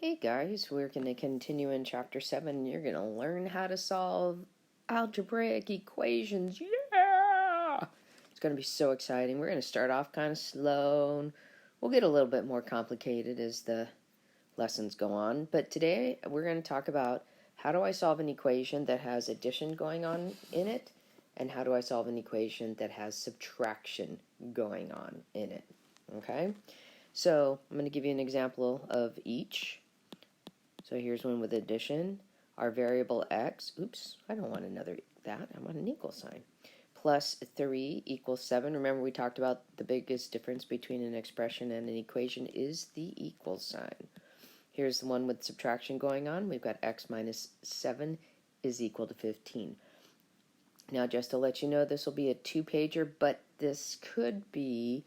Hey guys, we're going to continue in Chapter 7. You're going to learn how to solve algebraic equations. Yeah! It's going to be so exciting. We're going to start off kind of slow, and we'll get a little bit more complicated as the lessons go on. But today we're going to talk about how do I solve an equation that has addition going on in it, and how do I solve an equation that has subtraction going on in it. Okay? So I'm going to give you an example of each. So here's one with addition. Our variable x, oops, I don't want another that, I want an equal sign, plus 3 equals 7. Remember we talked about the biggest difference between an expression and an equation is the equal sign. Here's the one with subtraction going on. We've got x minus 7 is equal to 15. Now just to let you know, this will be a 2-pager, but this could be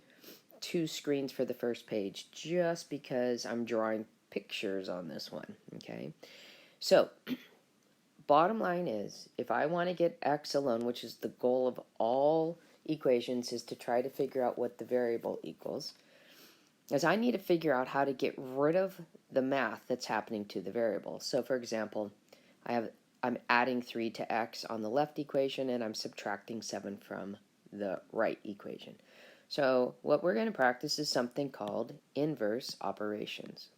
2 screens for the first page just because I'm drawing pictures on this one, okay? So, bottom line is, if I want to get x alone, which is the goal of all equations, is to try to figure out what the variable equals, is I need to figure out how to get rid of the math that's happening to the variable. So, for example, I'm adding 3 to x on the left equation, and I'm subtracting 7 from the right equation. So, what we're going to practice is something called inverse operations.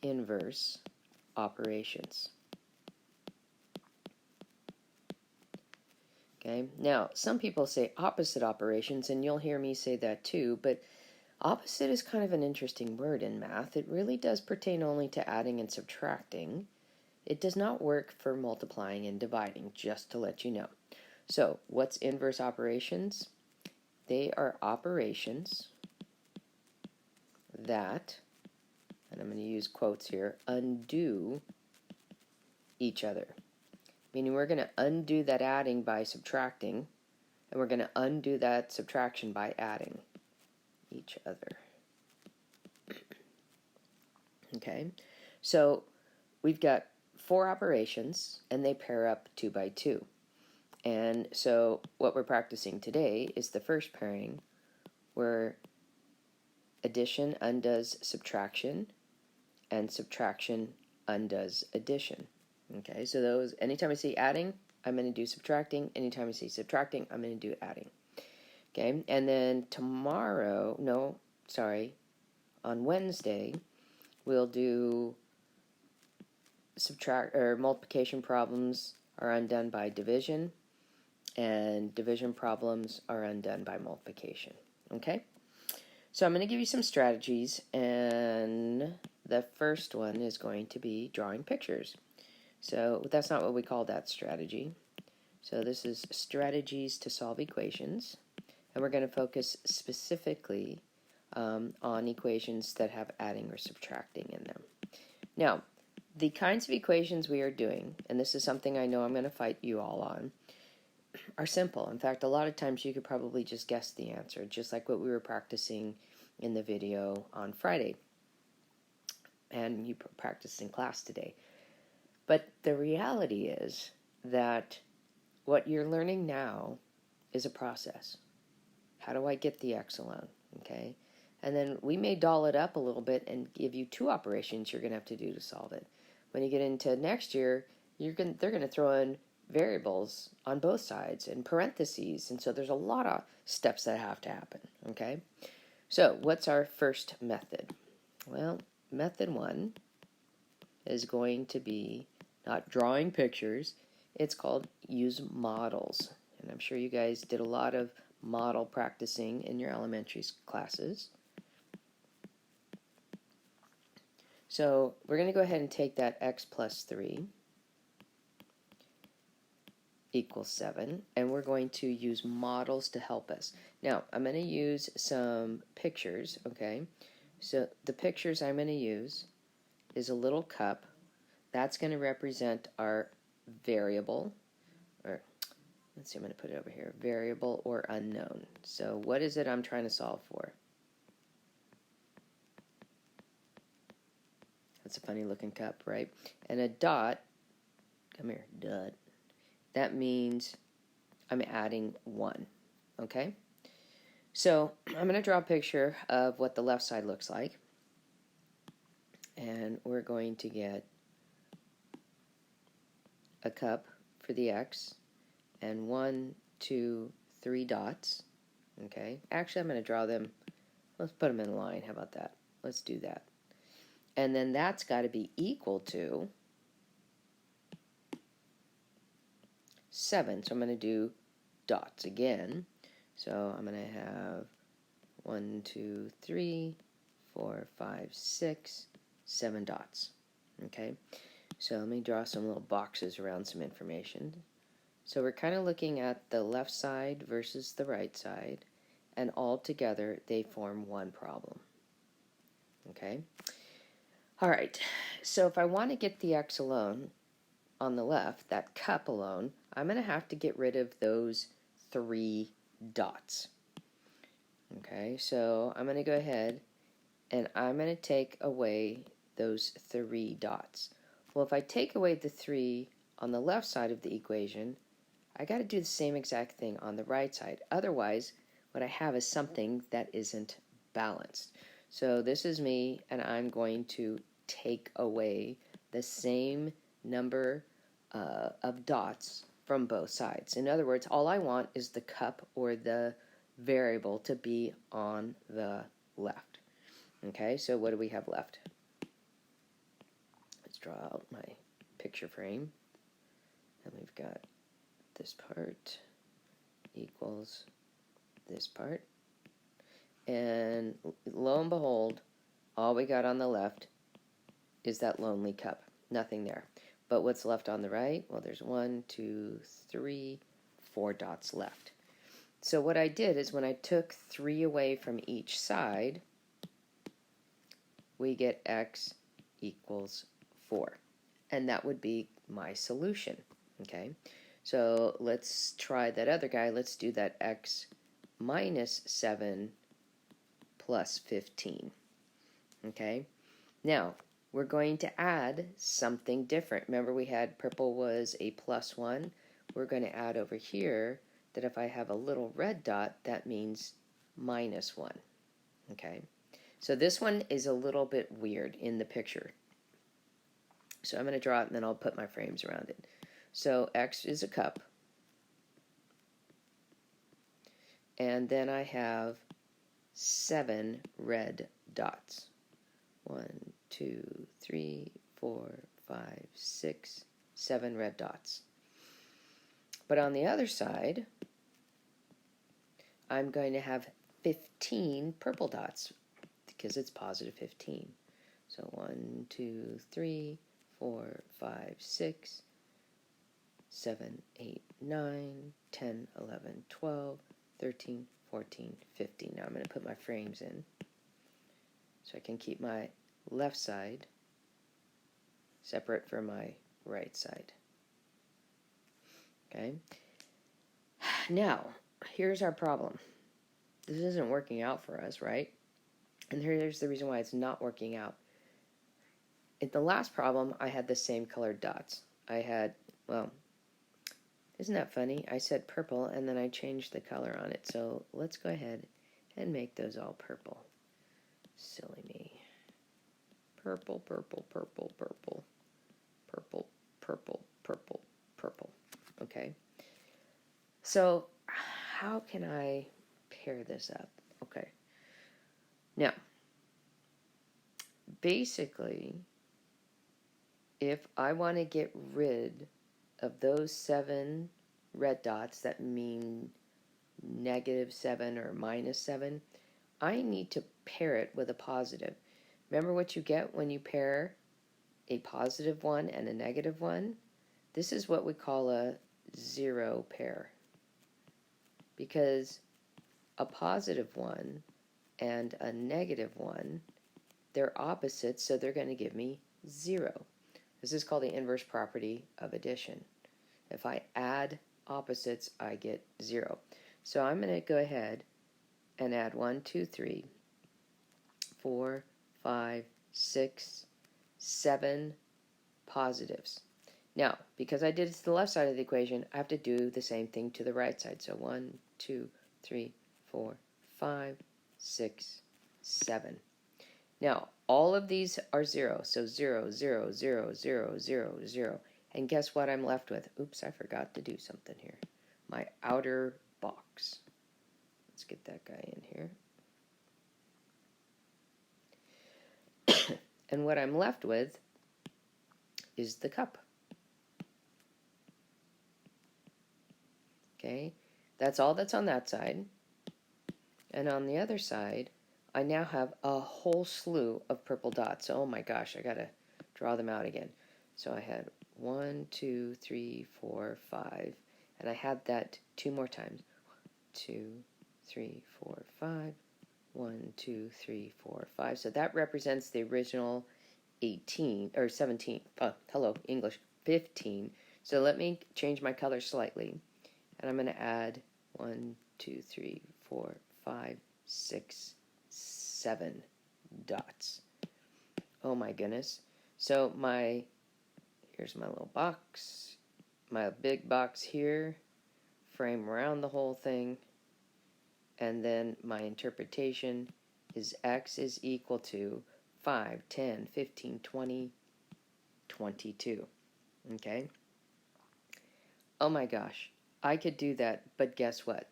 Inverse operations. Okay, now some people say opposite operations, and you'll hear me say that too, but opposite is kind of an interesting word in math. It really does pertain only to adding and subtracting. It does not work for multiplying and dividing, just to let you know. So, what's inverse operations? They are operations that, and I'm going to use quotes here, undo each other. Meaning we're going to undo that adding by subtracting, and we're going to undo that subtraction by adding each other. Okay, so we've got 4 operations, and they pair up 2 by 2. And so what we're practicing today is the first pairing, where addition undoes subtraction, and subtraction undoes addition. Okay, so those, anytime I see adding, I'm going to do subtracting. Anytime I see subtracting, I'm going to do adding. Okay, and then on Wednesday, we'll do multiplication problems are undone by division, and division problems are undone by multiplication. Okay, so I'm going to give you some strategies, and the first one is going to be drawing pictures. So that's not what we call that strategy. So this is strategies to solve equations, and we're going to focus specifically on equations that have adding or subtracting in them. Now, the kinds of equations we are doing, and this is something I know I'm going to fight you all on, are simple. In fact, a lot of times you could probably just guess the answer, just like what we were practicing in the video on Friday, and you practiced in class today. But the reality is that what you're learning now is a process. How do I get the x alone? Okay, and then we may doll it up a little bit and give you 2 operations you're going to have to do to solve it. When you get into next year, they're going to throw in variables on both sides and parentheses, and so there's a lot of steps that have to happen. Okay, so what's our first method? Well, method 1 is going to be not drawing pictures. It's called use models. And I'm sure you guys did a lot of model practicing in your elementary classes. So we're going to go ahead and take that x plus 3 equals 7, and we're going to use models to help us. Now, I'm going to use some pictures, okay? So the pictures I'm going to use is a little cup. That's going to represent our variable, or let's see, I'm going to put it over here, variable or unknown. So what is it I'm trying to solve for? That's a funny looking cup, right? And a dot, come here, dot, that means I'm adding 1, okay? So I'm going to draw a picture of what the left side looks like. and we're going to get a cup for the x, and 1, 2, 3 dots. Okay, actually I'm going to draw them. Let's put them in a line. How about that? Let's do that. And then that's got to be equal to 7. So I'm going to do dots again. So I'm going to have 1, 2, 3, 4, 5, 6, 7 dots. Okay, so let me draw some little boxes around some information. So we're kind of looking at the left side versus the right side, and all together they form one problem. Okay, all right, so if I want to get the x alone on the left, that cup alone, I'm going to have to get rid of those 3 dots. Okay, so I'm going to go ahead and I'm going to take away those 3 dots. Well, if I take away the 3 on the left side of the equation, I got to do the same exact thing on the right side. Otherwise, what I have is something that isn't balanced. So this is me, and I'm going to take away the same number of dots from both sides. In other words, all I want is the cup or the variable to be on the left. Okay, so what do we have left? Let's draw out my picture frame. And we've got this part equals this part. And lo and behold, all we got on the left is that lonely cup. Nothing there. But what's left on the right? Well, there's 1, 2, 3, 4 dots left. So what I did is when I took 3 away from each side, we get x equals 4. And that would be my solution. Okay, so let's try that other guy. Let's do that x minus 7 plus 15. Okay, now we're going to add something different. Remember, we had purple was a +1. We're going to add over here that if I have a little red dot, that means -1. Okay, so this one is a little bit weird in the picture. So I'm going to draw it, and then I'll put my frames around it. So x is a cup. And then I have 7 red dots. 1, 2, 3, 4, 5, 6, 7 red dots. But on the other side, I'm going to have 15 purple dots because it's positive 15. So 1, 2, 3, 4, 5, 6, 7, 8, 9, 10, 11, 12, 13, 14, 15. Now I'm going to put my frames in so I can keep my left side separate from my right side. Okay. Now, here's our problem. This isn't working out for us, right? And here's the reason why it's not working out. In the last problem, I had the same colored dots. I had, well, isn't that funny? I said purple, and then I changed the color on it. So let's go ahead and make those all purple. Silly me. Purple, purple, purple, purple, purple, purple, purple, purple. Okay. So how can I pair this up? Okay. Now, basically, if I want to get rid of those 7 red dots that mean -7 or -7, I need to pair it with a positive. Remember what you get when you pair a +1 and a -1? This is what we call a 0 pair. Because a +1 and a -1, they're opposites, so they're going to give me 0. This is called the inverse property of addition. If I add opposites, I get 0. So I'm going to go ahead and add 1, 2, 3, 4, 5, 6, 7 positives. Now, because I did it to the left side of the equation, I have to do the same thing to the right side. So 1, 2, 3, 4, 5, 6, 7. Now, all of these are 0. So 0, 0, 0, 0, 0, 0. And guess what I'm left with? Oops, I forgot to do something here. My outer box. Let's get that guy in here. And what I'm left with is the cup. Okay, that's all that's on that side. And on the other side, I now have a whole slew of purple dots. Oh my gosh, I gotta draw them out again. So I had 1, 2, 3, 4, 5, and I had that 2 more times. 2, 3, 4, 5. 1, 2, 3, 4, 5. So that represents the original 18 or 17. Hello, English. 15. So let me change my color slightly, and I'm going to add 1, 2, 3, 4, 5, 6, 7 dots. Oh my goodness. So here's my little box, my big box here, frame around the whole thing, and then my interpretation is x is equal to 5, 10, 15, 20, 22. Okay? Oh my gosh. I could do that, but guess what?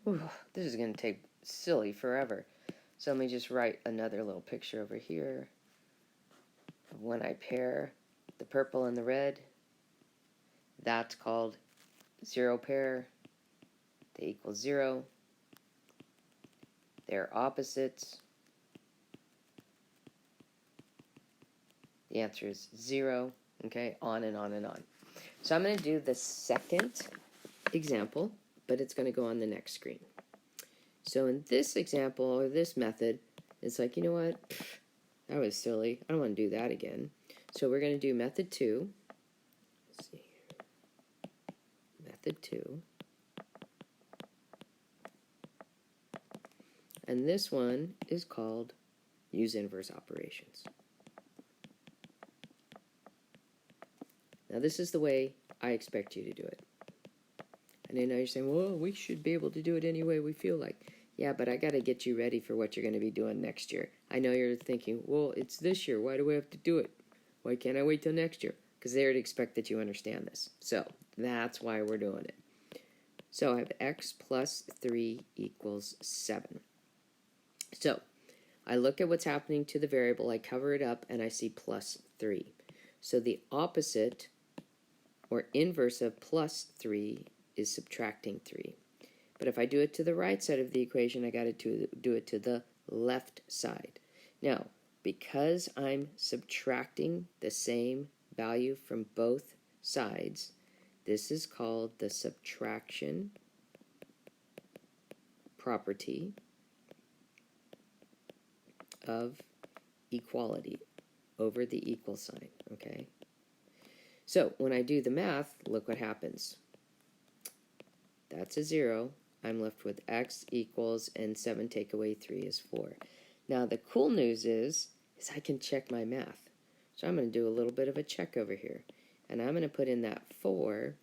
Whew, this is going to take silly forever. So let me just write another little picture over here of when I pair the purple and the red. That's called 0 pair. They equal 0. They're opposites. The answer is 0. Okay, on and on and on. So I'm going to do the second example, but it's going to go on the next screen. So in this example, or this method, it's like, you know what? That was silly. I don't want to do that again. So we're going to do method 2. Let's see here. Method 2. And this one is called use inverse operations. Now this is the way I expect you to do it. And I know you're saying, well, we should be able to do it any way we feel like. Yeah, but I got to get you ready for what you're going to be doing next year. I know you're thinking, well, it's this year. Why do we have to do it? Why can't I wait till next year? Because they would expect that you understand this. So that's why we're doing it. So I have x plus 3 equals 7. So I look at what's happening to the variable, I cover it up, and I see plus 3. So the opposite or inverse of plus 3 is subtracting 3. But if I do it to the right side of the equation, I got to do it to the left side. Now, because I'm subtracting the same value from both sides, this is called the subtraction property of equality over the equal sign, okay? So when I do the math, look what happens. That's a 0. I'm left with x equals, and 7 take away 3 is 4. Now the cool news is I can check my math. So I'm going to do a little bit of a check over here. And I'm going to put in that 4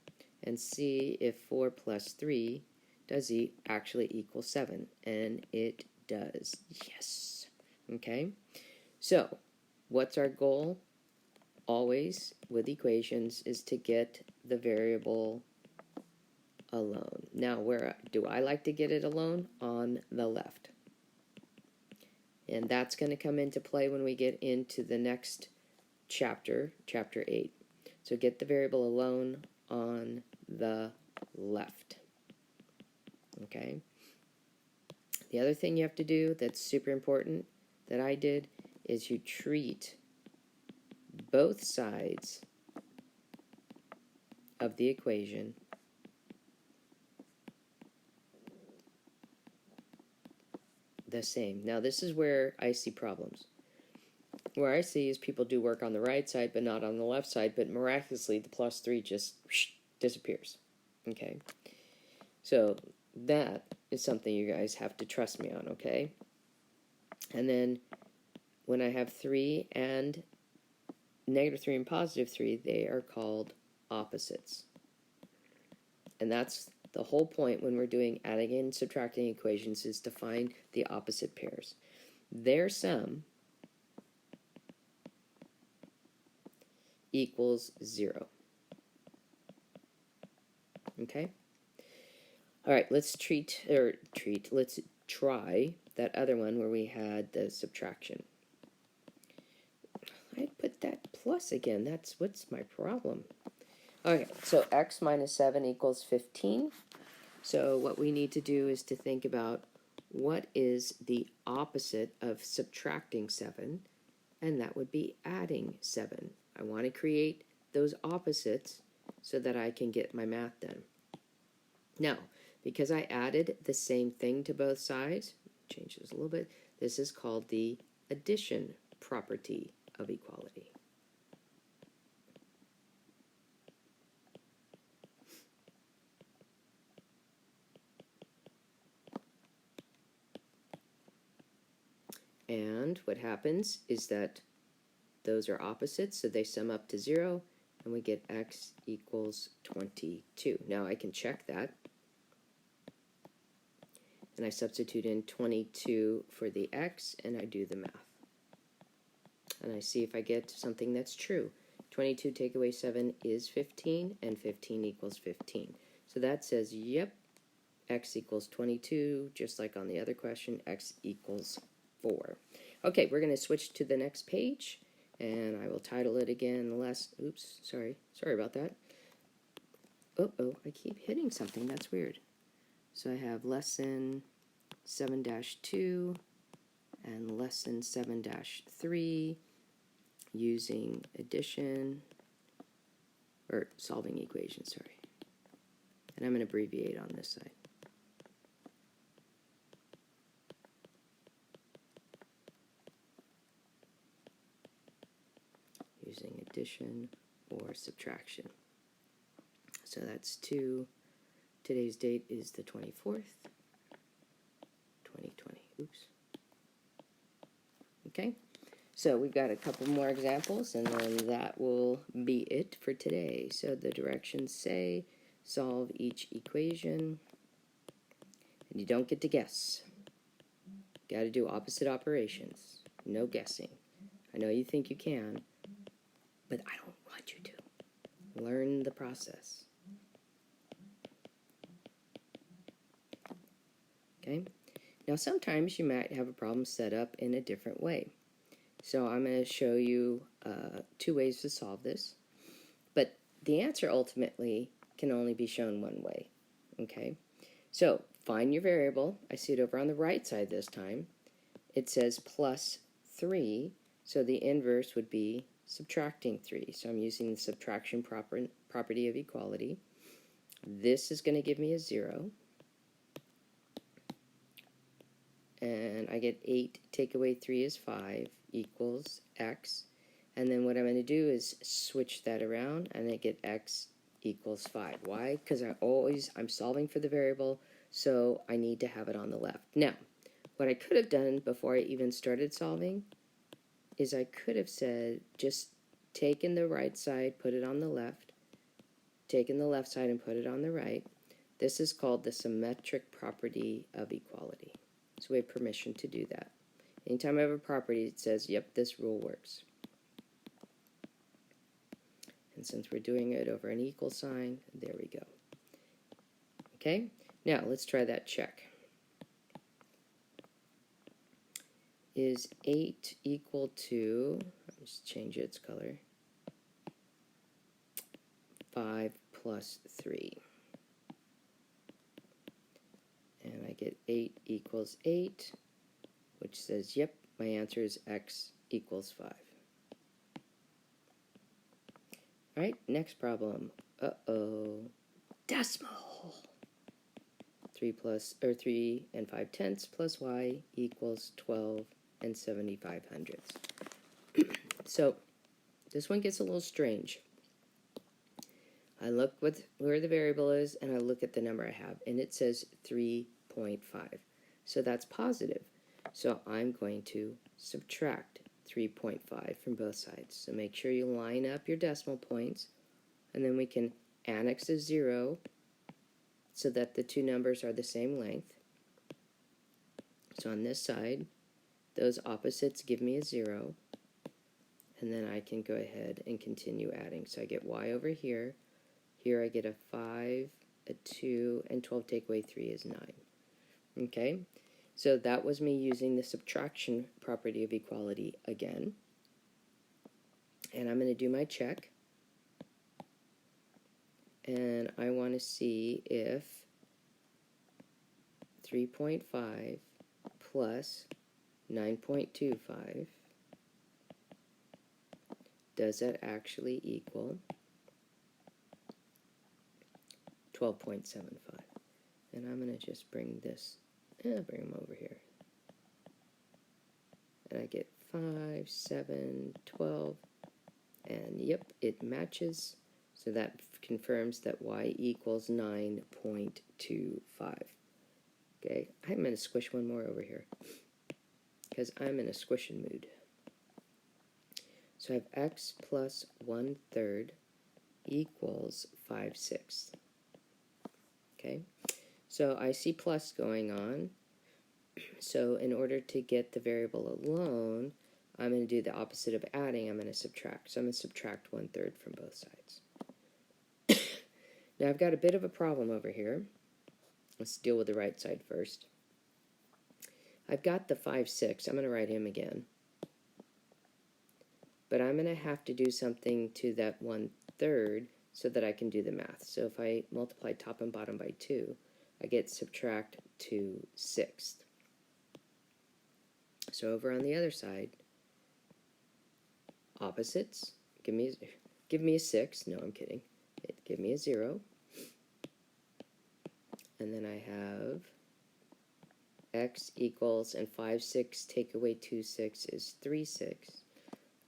and see if 4 plus 3 does actually equal 7. And it does. Yes. Okay. So what's our goal? Always with equations is to get the variable alone. Now, where do I like to get it alone? On the left. And that's going to come into play when we get into the next chapter, chapter 8. So get the variable alone on the left. Okay? The other thing you have to do that's super important that I did is you treat both sides of the equation the same. Now this is where I see problems. Where I see is people do work on the right side but not on the left side, but miraculously the plus 3 just disappears. Okay? So that is something you guys have to trust me on, okay? And then when I have 3 and negative 3 and positive 3, they are called opposites. And that's the whole point when we're doing adding and subtracting equations, is to find the opposite pairs. Their sum equals 0. Okay? All right, let's let's try that other one where we had the subtraction. I put that plus again. What's my problem. Okay, so x minus 7 equals 15. So what we need to do is to think about what is the opposite of subtracting 7, and that would be adding 7. I want to create those opposites so that I can get my math done. Now, because I added the same thing to both sides, change this a little bit, this is called the addition property of equality. And what happens is that those are opposites, so they sum up to 0, and we get x equals 22. Now I can check that, and I substitute in 22 for the x, and I do the math. And I see if I get something that's true. 22 take away 7 is 15, and 15 equals 15. So that says, yep, x equals 22, just like on the other question, x equals 4. Okay, we're going to switch to the next page, and I will title it again, sorry about that. Oh, I keep hitting something, that's weird. So I have lesson 7-2 and lesson 7-3 using addition, or solving equations, sorry. And I'm going to abbreviate on this side. Using addition or subtraction. So that's 2. Today's date is the 24th, 2020. Oops. Okay, so we've got a couple more examples, and then that will be it for today. So the directions say solve each equation, and you don't get to guess. Got to do opposite operations. No guessing. I know you think you can, but I don't want you to. Learn the process. Okay? Now sometimes you might have a problem set up in a different way. So I'm going to show you 2 ways to solve this. But the answer ultimately can only be shown one way. Okay? So find your variable. I see it over on the right side this time. It says plus 3, so the inverse would be subtracting 3. So I'm using the subtraction property of equality. This is going to give me a 0. And I get 8 take away 3 is 5 equals x. And then what I'm going to do is switch that around, and I get x equals 5. Why? Because I'm solving for the variable, so I need to have it on the left. Now, what I could have done before I even started solving is I could have said, just taken the right side, put it on the left, taken the left side and put it on the right. This is called the symmetric property of equality. So we have permission to do that. Anytime I have a property, it says, yep, this rule works. And since we're doing it over an equal sign, there we go. Okay, now let's try that check. Is 8 equal to, let's change its color, 5 plus 3. And I get 8 equals 8, which says, yep, my answer is x equals 5. All right, next problem. Decimal. 3 and 5/10 plus y equals 12 and 75/100. So this one gets a little strange. I look where the variable is, and I look at the number I have, and it says 3.5. So that's positive. So I'm going to subtract 3.5 from both sides. So make sure you line up your decimal points, and then we can annex a 0 so that the two numbers are the same length. So on this side, those opposites give me a 0, and then I can go ahead and continue adding. So I get y over here. Here I get a 5, a 2, and 12 take away 3 is 9. Okay, so that was me using the subtraction property of equality again. And I'm going to do my check. And I want to see if 3.5 plus 9.25, does that actually equal 12.75? And I'm going to just bring this, bring them over here. And I get 5, 7, 12, and yep, it matches. So that confirms that y equals 9.25. Okay, I'm going to squish one more over here because I'm in a squishing mood. So I have x plus 1/3 equals 5/6. Okay, so I see plus going on. So in order to get the variable alone, I'm going to do the opposite of adding. I'm going to subtract. So I'm going to subtract 1/3 from both sides. Now I've got a bit of a problem over here. Let's deal with the right side first. I've got the 5/6. I'm going to write him again. But I'm going to have to do something to that 1/3 so that I can do the math. So if I multiply top and bottom by 2, I get subtract 2/6. So over on the other side, opposites, give me a 6. No, I'm kidding. Give me a 0. And then I have x equals, and 5/6 take away 2/6 is 3/6.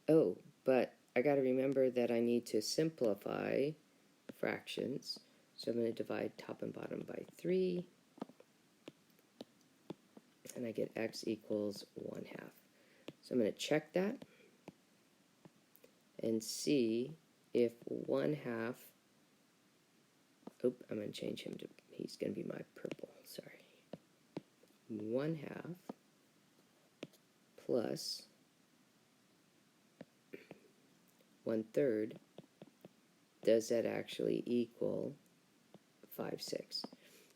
Oh, but I got to remember that I need to simplify fractions. So I'm going to divide top and bottom by 3. And I get x equals 1/2. So I'm going to check that and see if 1/2, I'm going to change him to, he's going to be my purple, sorry. 1/2 plus 1/3, does that actually equal 5/6?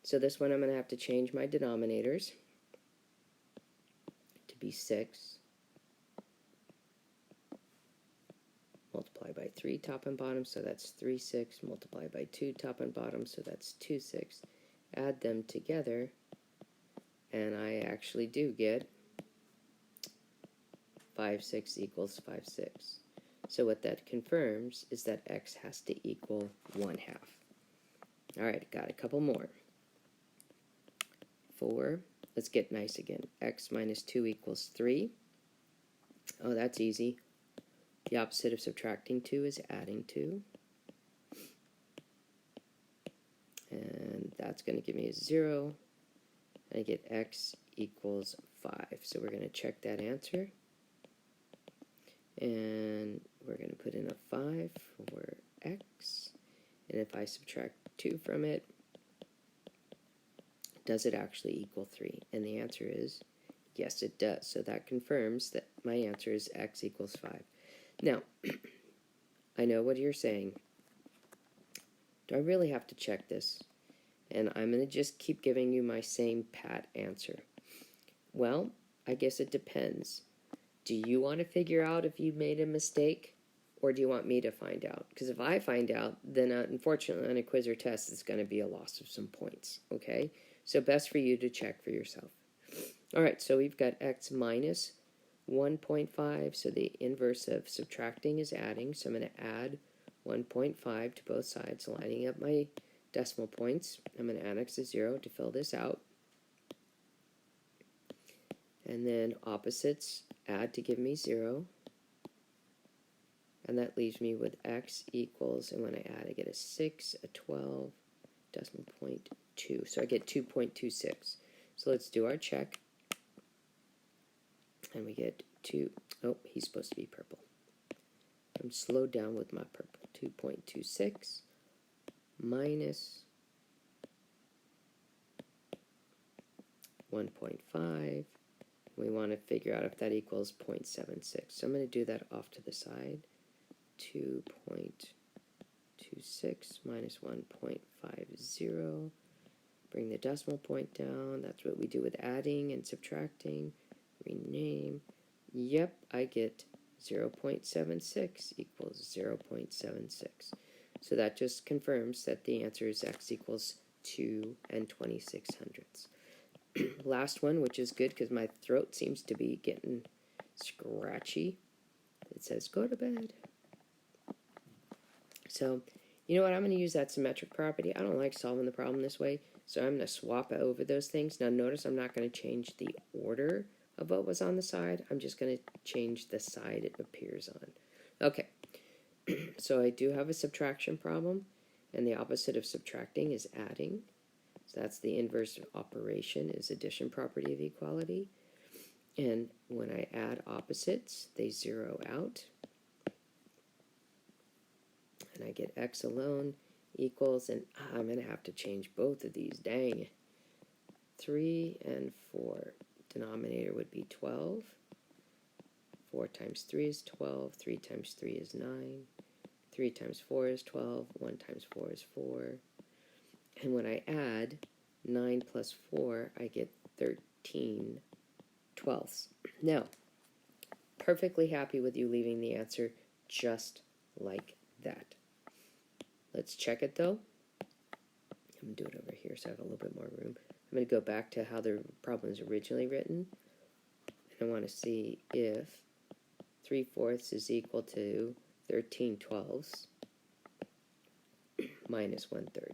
So this one I'm going to have to change my denominators to be 6. Multiply by 3 top and bottom, so that's 3/6. Multiply by 2 top and bottom, so that's 2/6. Add them together, and I actually do get 5/6 equals 5/6. So what that confirms is that x has to equal 1/2. All right, got a couple more. 4, let's get nice again. X minus 2 equals 3. Oh, that's easy. The opposite of subtracting 2 is adding 2. And that's going to give me a 0. I get x equals 5. So we're going to check that answer. And we're going to put in a 5 for x. And if I subtract 2 from it, does it actually equal 3? And the answer is yes, it does. So that confirms that my answer is x equals 5. Now, I know what you're saying. Do I really have to check this? And I'm going to just keep giving you my same pat answer. Well, I guess it depends. Do you want to figure out if you made a mistake, or do you want me to find out? Because if I find out, then unfortunately on a quiz or test, it's going to be a loss of some points, okay? So best for you to check for yourself. All right, so we've got x minus 1.5, so the inverse of subtracting is adding, so I'm going to add 1.5 to both sides, lining up my decimal points. I'm going to annex a 0 to fill this out. And then opposites, add to give me 0. And that leaves me with x equals, and when I add, I get a 6, a 12, decimal point 2. So I get 2.26. So let's do our check. And we get 2. Oh, he's supposed to be purple. I'm slowed down with my purple. 2.26 minus 1.5 We want to figure out if that equals 0.76. So I'm going to do that off to the side. 2.26 minus 1.50. Bring the decimal point down. That's what we do with adding and subtracting. Rename. Yep, I get 0.76 equals 0.76. So that just confirms that the answer is x equals 2 and 2600ths. Last one, which is good because my throat seems to be getting scratchy. It says, go to bed. So, you know what? I'm going to use that symmetric property. I don't like solving the problem this way, so I'm going to swap over those things. Now, notice I'm not going to change the order of what was on the side. I'm just going to change the side it appears on. Okay, so I do have a subtraction problem, and the opposite of subtracting is adding. So that's the inverse of operation, is addition property of equality. And when I add opposites, they zero out. And I get x alone equals, and I'm going to have to change both of these, dang. 3 and 4. Denominator would be 12. 4 times 3 is 12. 3 times 3 is 9. 3 times 4 is 12. 1 times 4 is 4. And when I add 9 plus 4, I get 13 twelfths. Now, perfectly happy with you leaving the answer just like that. Let's check it though. I'm going to do it over here so I have a little bit more room. I'm going to go back to how the problem is originally written. And I want to see if 3/4 is equal to 13 twelfths minus 1/3.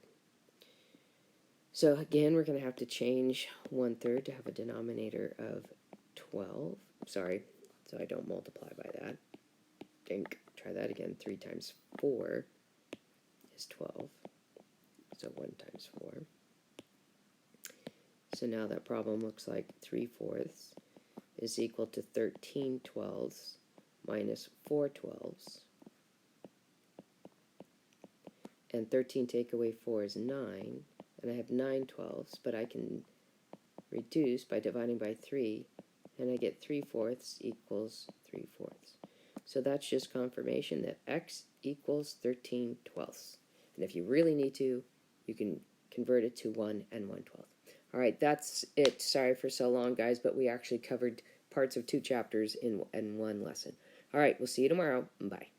So again, we're going to have to change 1/3 to have a denominator of 12. Sorry, so I don't multiply by that. Dink. Try that again. 3 times 4 is 12. So 1 times 4. So now that problem looks like 3/4 is equal to 13 twelfths minus 4 twelfths. And 13 take away 4 is 9. And I have 9 twelfths, but I can reduce by dividing by 3, and I get 3/4 equals 3/4. So that's just confirmation that x equals 13 twelfths. And if you really need to, you can convert it to 1 and 1/12. All right, that's it. Sorry for so long, guys, but we actually covered parts of 2 chapters in one lesson. All right, we'll see you tomorrow. Bye.